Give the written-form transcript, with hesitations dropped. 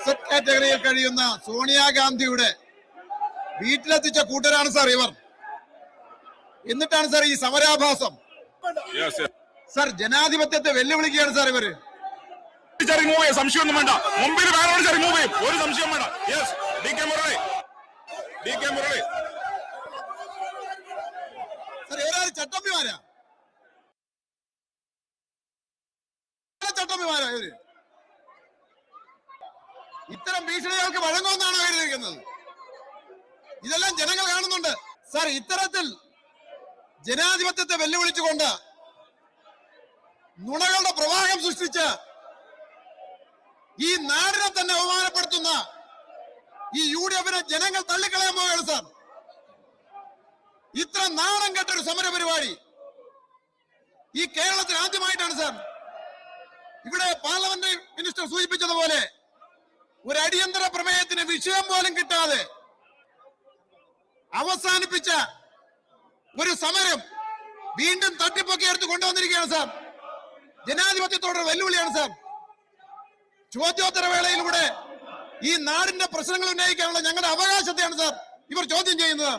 കാറ്റഗറിയിൽ കഴിയുന്ന സോണിയാഗാന്ധിയുടെ വീട്ടിലെത്തിച്ച കൂട്ടരാണ് സാർ ഇവർ. എന്നിട്ടാണ് സാർ ഈ സമരാഭാസം. സാർ ജനാധിപത്യത്തെ വെല്ലുവിളിക്കുകയാണ് സാർ ഇവര്. സംശയമൊന്നും വേണ്ട, മുമ്പിൽ റിമൂവ് ചെയ്യും, ഒരു സംശയം വേണ്ട. Yes, D K Murali. Sir ഇവരാണ് ചട്ടമ്പിമാരാ ഇവര്. ഇത്തരം ഭീഷണികൾക്ക് വഴങ്ങുമെന്നാണ് കരുതിയിരിക്കുന്നത്. ഇതെല്ലാം ജനങ്ങൾ കാണുന്നുണ്ട് സാർ. ഇത്തരത്തിൽ ജനാധിപത്യത്തെ വെല്ലുവിളിച്ചുകൊണ്ട് നുണകളുടെ പ്രവാഹം സൃഷ്ടിച്ച് ഈ നാടിനെ തന്നെ അവമാനപ്പെടുത്തുന്ന ഈ UDF-നെ ജനങ്ങൾ തള്ളിക്കളയാൻ പോവുകയാണ് സാർ. ഇത്ര നാണം കെട്ടൊരു സമര പരിപാടി ഈ കേരളത്തിൽ ആദ്യമായിട്ടാണ് സാർ. ഇവിടെ പാർലമെന്ററി മിനിസ്റ്റർ സൂചിപ്പിച്ചതുപോലെ ഒരു അടിയന്തര പ്രമേയത്തിന് വിഷയം പോലും കിട്ടാതെ അവസാനിപ്പിച്ച ഒരു സമരം വീണ്ടും തട്ടിപ്പൊക്കി എടുത്ത് കൊണ്ടുവന്നിരിക്കുകയാണ് സാർ. ജനാധിപത്യത്തോടുള്ള വെല്ലുവിളിയാണ് സാർ. ചോദ്യോത്തര വേളയിലൂടെ ഈ നാടിന്റെ പ്രശ്നങ്ങൾ ഉന്നയിക്കാനുള്ള ഞങ്ങളുടെ അവകാശത്തെയാണ് സാർ ഇവർ ചോദ്യം ചെയ്യുന്നത്.